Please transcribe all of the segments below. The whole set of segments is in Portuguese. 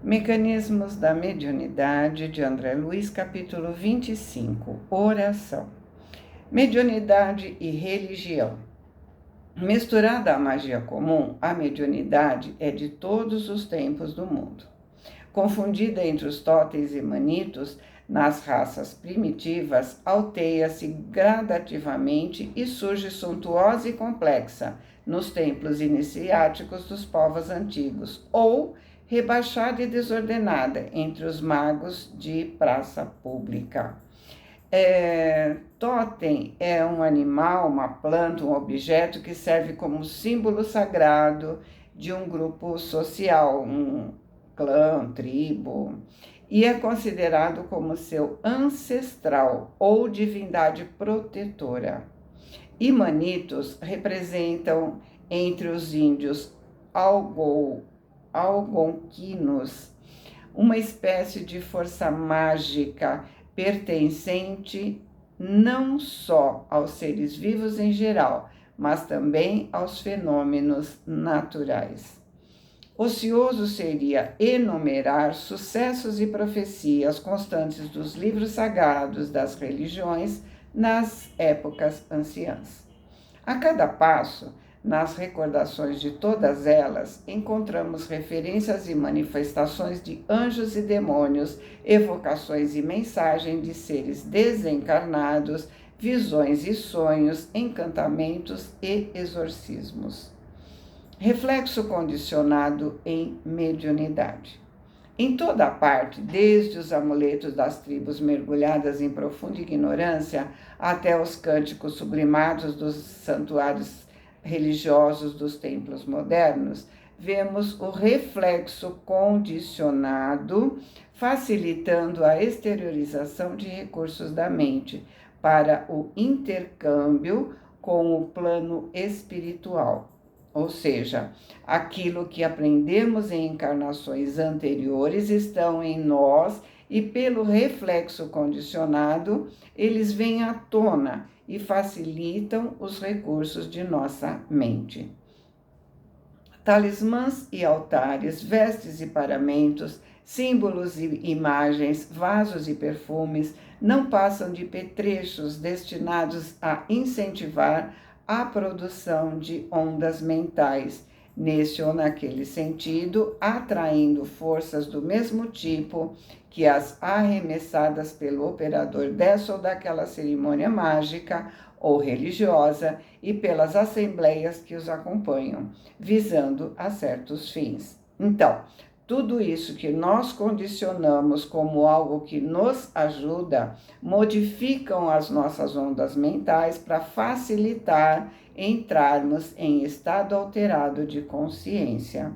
Mecanismos da Mediunidade, de André Luiz, capítulo 25, Oração. Mediunidade e religião. Misturada à magia comum, a mediunidade é de todos os tempos do mundo. Confundida entre os totens e manitos, nas raças primitivas, alteia-se gradativamente e surge suntuosa e complexa nos templos iniciáticos dos povos antigos, ou rebaixada e desordenada entre os magos de praça pública. Totem é um animal, uma planta, um objeto que serve como símbolo sagrado de um grupo social, um clã, tribo, e é considerado como seu ancestral ou divindade protetora. E manitos representam entre os índios algonquinos uma espécie de força mágica pertencente não só aos seres vivos em geral, mas também aos fenômenos naturais. Ocioso seria enumerar sucessos e profecias constantes dos livros sagrados das religiões nas épocas anciãs. A cada passo, nas recordações de todas elas, encontramos referências e manifestações de anjos e demônios, evocações e mensagens de seres desencarnados, visões e sonhos, encantamentos e exorcismos. Reflexo condicionado em mediunidade. Em toda parte, desde os amuletos das tribos mergulhadas em profunda ignorância, até os cânticos sublimados dos santuários religiosos dos templos modernos, vemos o reflexo condicionado facilitando a exteriorização de recursos da mente para o intercâmbio com o plano espiritual. Ou seja, aquilo que aprendemos em encarnações anteriores estão em nós e, pelo reflexo condicionado, eles vêm à tona e facilitam os recursos de nossa mente. Talismãs e altares, vestes e paramentos, símbolos e imagens, vasos e perfumes não passam de petrechos destinados a incentivar a produção de ondas mentais, nesse ou naquele sentido, atraindo forças do mesmo tipo que as arremessadas pelo operador dessa ou daquela cerimônia mágica ou religiosa e pelas assembleias que os acompanham, visando a certos fins. Então, tudo isso que nós condicionamos como algo que nos ajuda, modificam as nossas ondas mentais para facilitar entrarmos em estado alterado de consciência.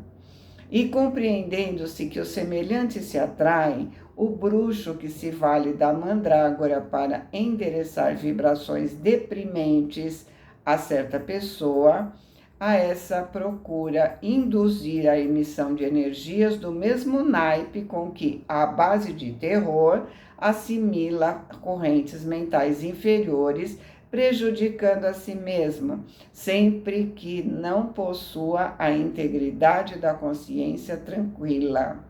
E compreendendo-se que os semelhantes se atraem, o bruxo que se vale da mandrágora para endereçar vibrações deprimentes a certa pessoa, a essa procura induzir a emissão de energias do mesmo naipe com que, à base de terror, assimila correntes mentais inferiores, prejudicando a si mesmo, sempre que não possua a integridade da consciência tranquila.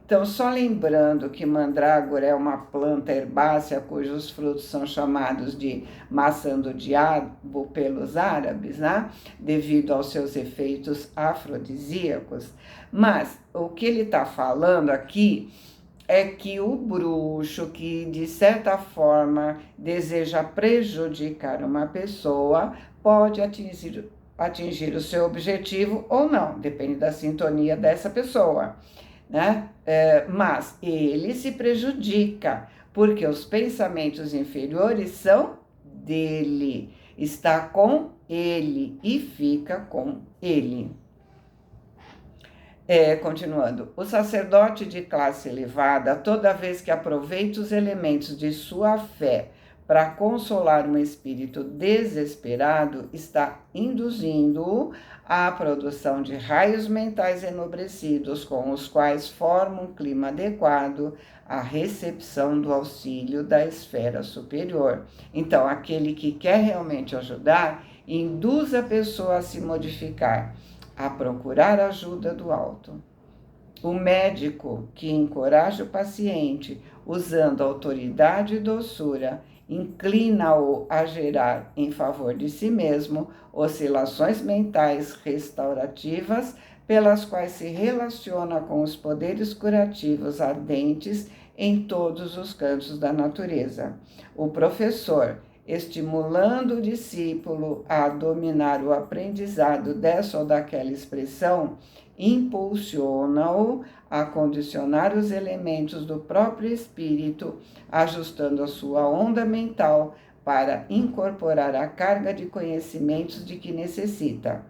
Então, só lembrando que mandrágora é uma planta herbácea cujos frutos são chamados de maçã do diabo pelos árabes, né? Devido aos seus efeitos afrodisíacos. Mas o que ele está falando aqui é que o bruxo que, de certa forma, deseja prejudicar uma pessoa pode atingir o seu objetivo ou não, depende da sintonia dessa pessoa, né? Mas ele se prejudica, porque os pensamentos inferiores são dele, está com ele e fica com ele. Continuando, o sacerdote de classe elevada, toda vez que aproveita os elementos de sua fé para consolar um espírito desesperado, está induzindo-o à produção de raios mentais enobrecidos, com os quais forma um clima adequado à recepção do auxílio da esfera superior. Então, aquele que quer realmente ajudar, induz a pessoa a se modificar, a procurar ajuda do alto. O médico que encoraja o paciente, usando autoridade e doçura, inclina-o a gerar em favor de si mesmo oscilações mentais restaurativas pelas quais se relaciona com os poderes curativos ardentes em todos os cantos da natureza. O professor, estimulando o discípulo a dominar o aprendizado dessa ou daquela expressão, impulsiona-o a condicionar os elementos do próprio espírito, ajustando a sua onda mental para incorporar a carga de conhecimentos de que necessita.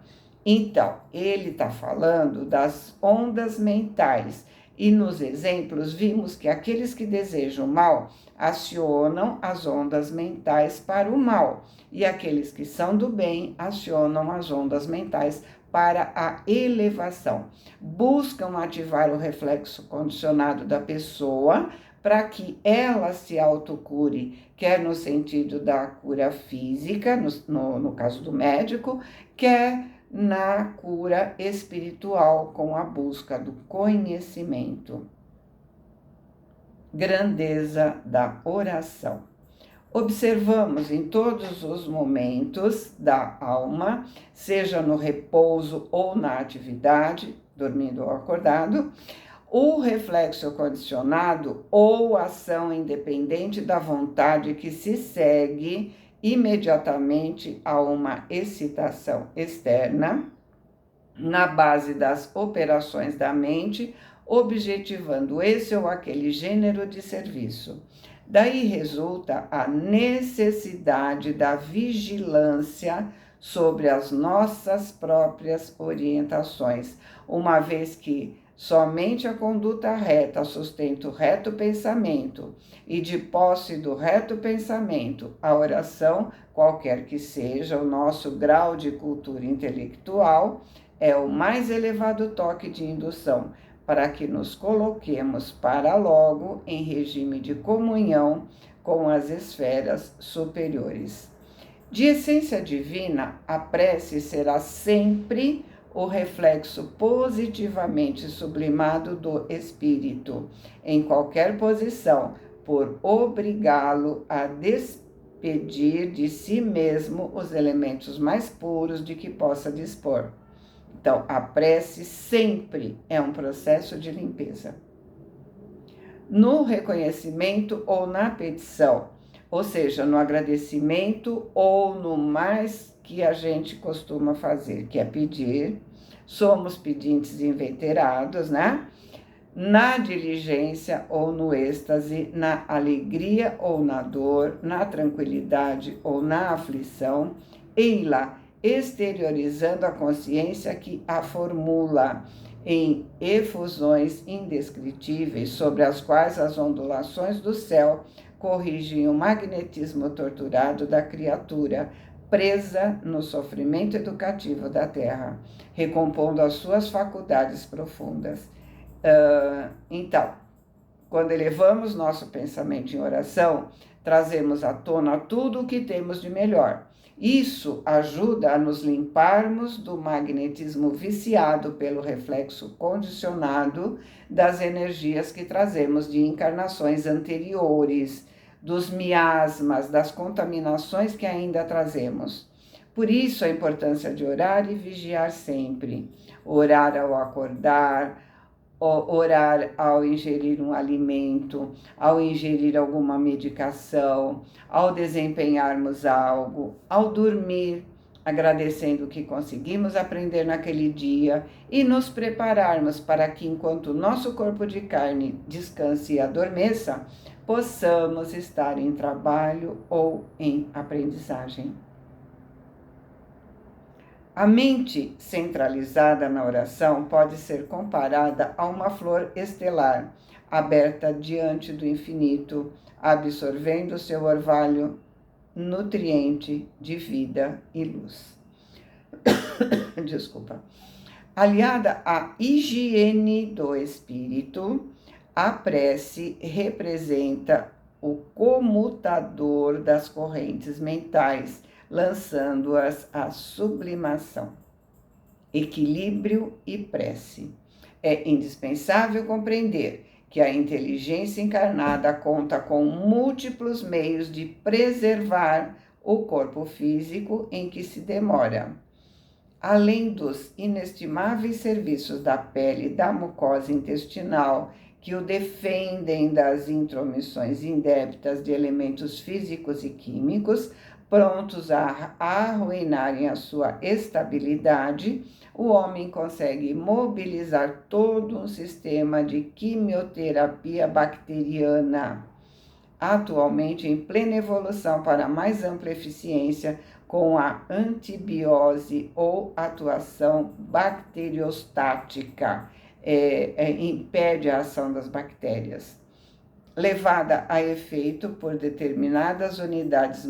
Então, ele está falando das ondas mentais. E nos exemplos vimos que aqueles que desejam mal acionam as ondas mentais para o mal, e aqueles que são do bem acionam as ondas mentais para a elevação. Buscam ativar o reflexo condicionado da pessoa para que ela se autocure, quer no sentido da cura física, no caso do médico, quer na cura espiritual com a busca do conhecimento. Grandeza da oração. Observamos em todos os momentos da alma, seja no repouso ou na atividade, dormindo ou acordado, o reflexo condicionado ou ação independente da vontade que se segue imediatamente a uma excitação externa, na base das operações da mente, objetivando esse ou aquele gênero de serviço. Daí resulta a necessidade da vigilância sobre as nossas próprias orientações, uma vez que somente a conduta reta sustenta o reto pensamento, e de posse do reto pensamento, a oração, qualquer que seja o nosso grau de cultura intelectual, é o mais elevado toque de indução, para que nos coloquemos para logo em regime de comunhão com as esferas superiores. De essência divina, a prece será sempre o reflexo positivamente sublimado do espírito, em qualquer posição, por obrigá-lo a despedir de si mesmo os elementos mais puros de que possa dispor. Então, a prece sempre é um processo de limpeza. No reconhecimento ou na petição, ou seja, no agradecimento ou no mais que a gente costuma fazer, que é pedir, somos pedintes inveterados, né? Na diligência ou no êxtase, na alegria ou na dor, na tranquilidade ou na aflição, ei-la exteriorizando a consciência que a formula em efusões indescritíveis sobre as quais as ondulações do céu corrigem o magnetismo torturado da criatura, presa no sofrimento educativo da terra, recompondo as suas faculdades profundas. Então, quando elevamos nosso pensamento em oração, trazemos à tona tudo o que temos de melhor. Isso ajuda a nos limparmos do magnetismo viciado pelo reflexo condicionado das energias que trazemos de encarnações anteriores, dos miasmas, das contaminações que ainda trazemos. Por isso a importância de orar e vigiar sempre. Orar ao acordar, orar ao ingerir um alimento, ao ingerir alguma medicação, ao desempenharmos algo, ao dormir, agradecendo o que conseguimos aprender naquele dia e nos prepararmos para que, enquanto nosso corpo de carne descanse e adormeça, possamos estar em trabalho ou em aprendizagem. A mente centralizada na oração pode ser comparada a uma flor estelar, aberta diante do infinito, absorvendo seu orvalho nutriente de vida e luz. Desculpa. Aliada à higiene do espírito, a prece representa o comutador das correntes mentais, lançando-as à sublimação. Equilíbrio e prece. É indispensável compreender que a inteligência encarnada conta com múltiplos meios de preservar o corpo físico em que se demora. Além dos inestimáveis serviços da pele e da mucosa intestinal que o defendem das intromissões indébitas de elementos físicos e químicos, prontos a arruinarem a sua estabilidade, o homem consegue mobilizar todo um sistema de quimioterapia bacteriana, atualmente em plena evolução para mais ampla eficiência com a antibiose ou atuação bacteriostática, impede a ação das bactérias, levada a efeito por determinadas unidades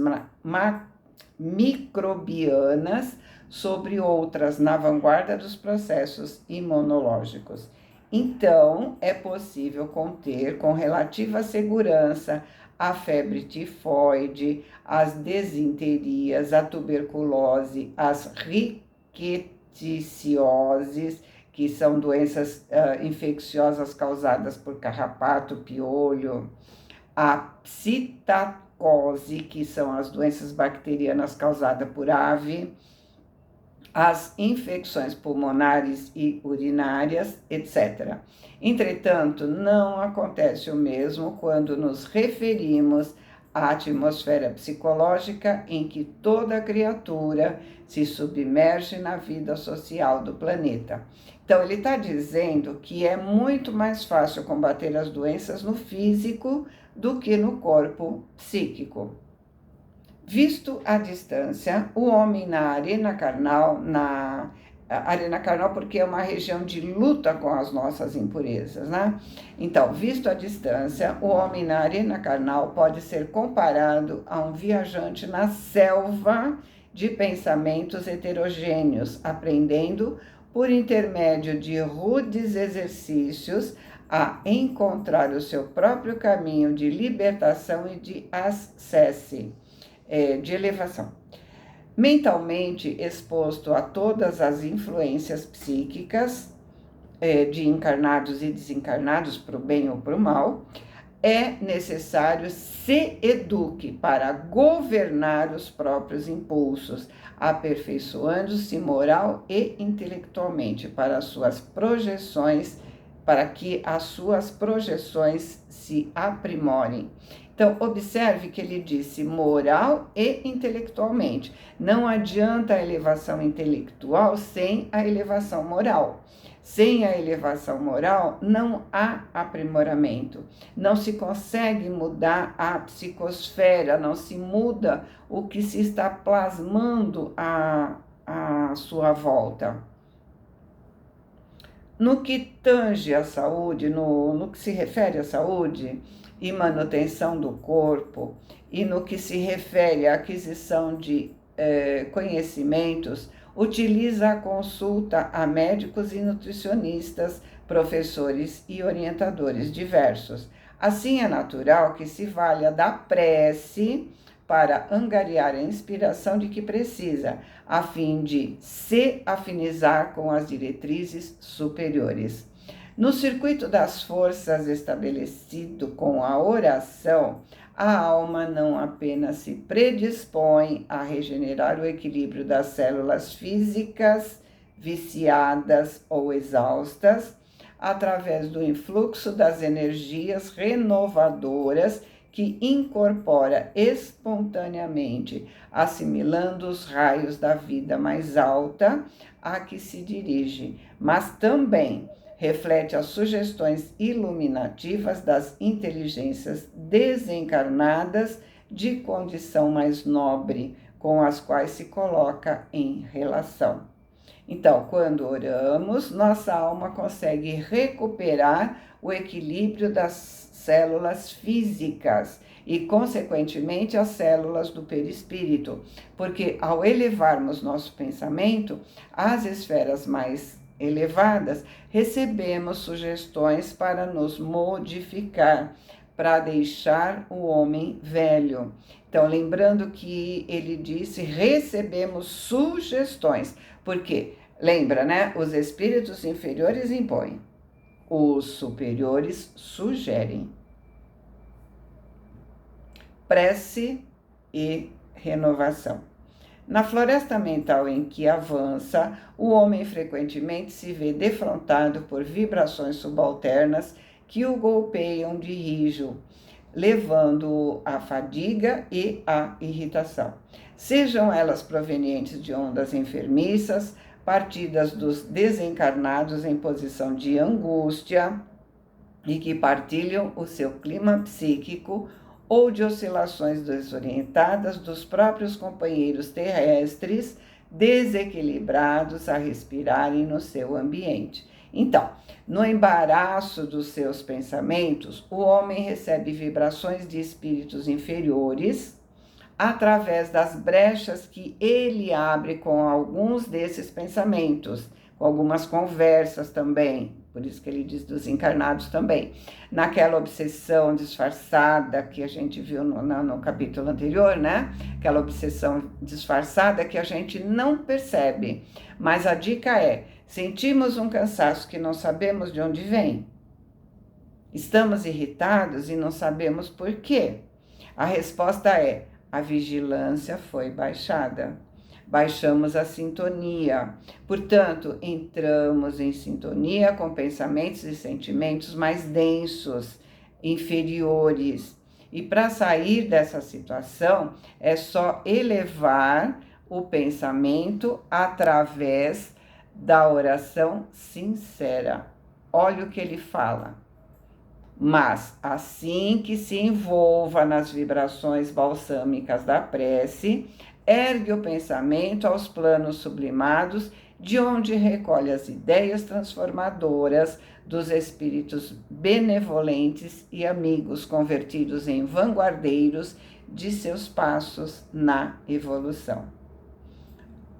microbianas sobre outras na vanguarda dos processos imunológicos. Então, é possível conter com relativa segurança a febre tifoide, as desinterias, a tuberculose, as rickettsioses, que são doenças infecciosas causadas por carrapato, piolho, a psitacose, que são as doenças bacterianas causadas por ave, as infecções pulmonares e urinárias, etc. Entretanto, não acontece o mesmo quando nos referimos à atmosfera psicológica em que toda criatura se submerge na vida social do planeta. Então, ele está dizendo que é muito mais fácil combater as doenças no físico do que no corpo psíquico. Visto à distância, o homem na arena carnal, porque é uma região de luta com as nossas impurezas, né? Então, visto à distância, o homem na arena carnal pode ser comparado a um viajante na selva de pensamentos heterogêneos, aprendendo, por intermédio de rudes exercícios, a encontrar o seu próprio caminho de libertação e de acesso. De elevação. Mentalmente exposto a todas as influências psíquicas, de encarnados e desencarnados, para o bem ou para o mal, é necessário se eduque para governar os próprios impulsos, aperfeiçoando-se moral e intelectualmente para que as suas projeções se aprimorem. Então, observe que ele disse moral e intelectualmente. Não adianta a elevação intelectual sem a elevação moral. Sem a elevação moral, não há aprimoramento. Não se consegue mudar a psicosfera, não se muda o que se está plasmando à sua volta. No que tange à saúde, no que se refere à saúde e manutenção do corpo, e no que se refere à aquisição de conhecimentos, utiliza a consulta a médicos e nutricionistas, professores e orientadores diversos. Assim, é natural que se valha da prece para angariar a inspiração de que precisa, a fim de se afinizar com as diretrizes superiores. No circuito das forças estabelecido com a oração, a alma não apenas se predispõe a regenerar o equilíbrio das células físicas viciadas ou exaustas, através do influxo das energias renovadoras que incorpora espontaneamente, assimilando os raios da vida mais alta a que se dirige, mas também reflete as sugestões iluminativas das inteligências desencarnadas de condição mais nobre, com as quais se coloca em relação. Então, quando oramos, nossa alma consegue recuperar o equilíbrio das células físicas e, consequentemente, as células do perispírito, porque ao elevarmos nosso pensamento às esferas mais elevadas, recebemos sugestões para nos modificar, para deixar o homem velho. Então, lembrando que ele disse, recebemos sugestões, porque, lembra, né? Os espíritos inferiores impõem. os superiores sugerem. Prece e renovação. Na floresta mental em que avança, o homem frequentemente se vê defrontado por vibrações subalternas que o golpeiam de rijo, levando-o à fadiga e à irritação. Sejam elas provenientes de ondas enfermiças, partidas dos desencarnados em posição de angústia e que partilham o seu clima psíquico, ou de oscilações desorientadas dos próprios companheiros terrestres desequilibrados a respirarem no seu ambiente. Então, no embaraço dos seus pensamentos, o homem recebe vibrações de espíritos inferiores através das brechas que ele abre com alguns desses pensamentos, com algumas conversas também, por isso que ele diz dos encarnados também. Naquela obsessão disfarçada que a gente viu no capítulo anterior, né? Aquela obsessão disfarçada que a gente não percebe. Mas a dica é, sentimos um cansaço que não sabemos de onde vem. Estamos irritados e não sabemos por quê. A resposta é, a vigilância foi baixada. Baixamos a sintonia. Portanto, entramos em sintonia com pensamentos e sentimentos mais densos, inferiores. E para sair dessa situação, é só elevar o pensamento através da oração sincera. Olha o que ele fala. Mas, assim que se envolva nas vibrações balsâmicas da prece, ergue o pensamento aos planos sublimados, de onde recolhe as ideias transformadoras dos espíritos benevolentes e amigos convertidos em vanguardeiros de seus passos na evolução.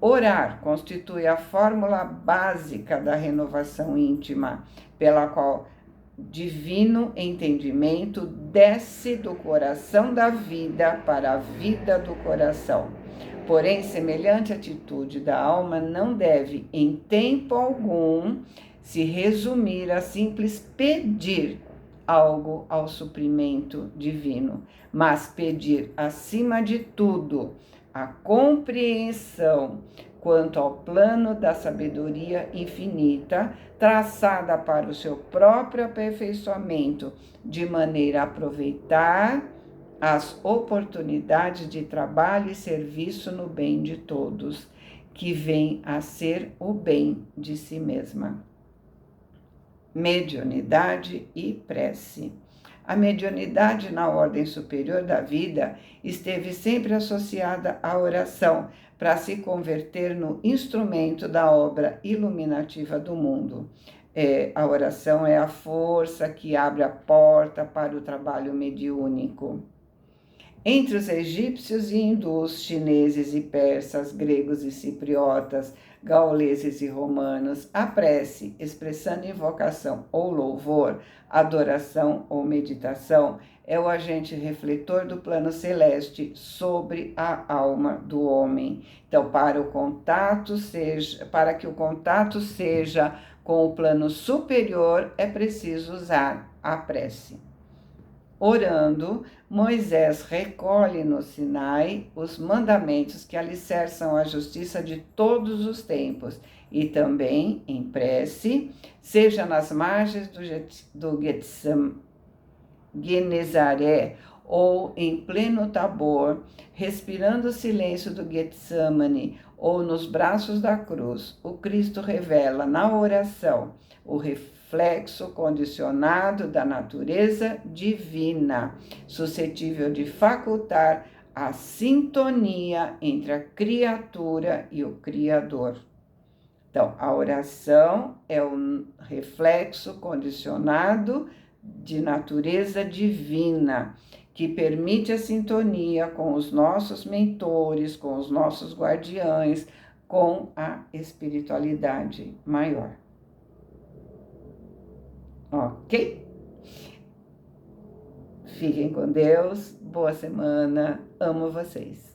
Orar constitui a fórmula básica da renovação íntima, pela qual divino entendimento desce do coração da vida para a vida do coração. Porém, semelhante atitude da alma não deve, em tempo algum, se resumir a simples pedir algo ao suprimento divino, mas pedir, acima de tudo, a compreensão quanto ao plano da sabedoria infinita, traçada para o seu próprio aperfeiçoamento, de maneira a aproveitar as oportunidades de trabalho e serviço no bem de todos, que vem a ser o bem de si mesma. Mediunidade e prece. A mediunidade na ordem superior da vida esteve sempre associada à oração, para se converter no instrumento da obra iluminativa do mundo. A oração é a força que abre a porta para o trabalho mediúnico. Entre os egípcios e hindus, chineses e persas, gregos e cipriotas, gauleses e romanos, a prece, expressando invocação ou louvor, adoração ou meditação, é o agente refletor do plano celeste sobre a alma do homem. Então, para que o contato seja com o plano superior, é preciso usar a prece. Orando, Moisés recolhe no Sinai os mandamentos que alicerçam a justiça de todos os tempos, e também, em prece, seja nas margens do Genezaré ou em pleno Tabor, respirando o silêncio do Getsemane ou nos braços da cruz, o Cristo revela na oração o reflexo condicionado da natureza divina, suscetível de facultar a sintonia entre a criatura e o Criador. Então, a oração é um reflexo condicionado de natureza divina, que permite a sintonia com os nossos mentores, com os nossos guardiães, com a espiritualidade maior. Ok? Fiquem com Deus, boa semana, amo vocês.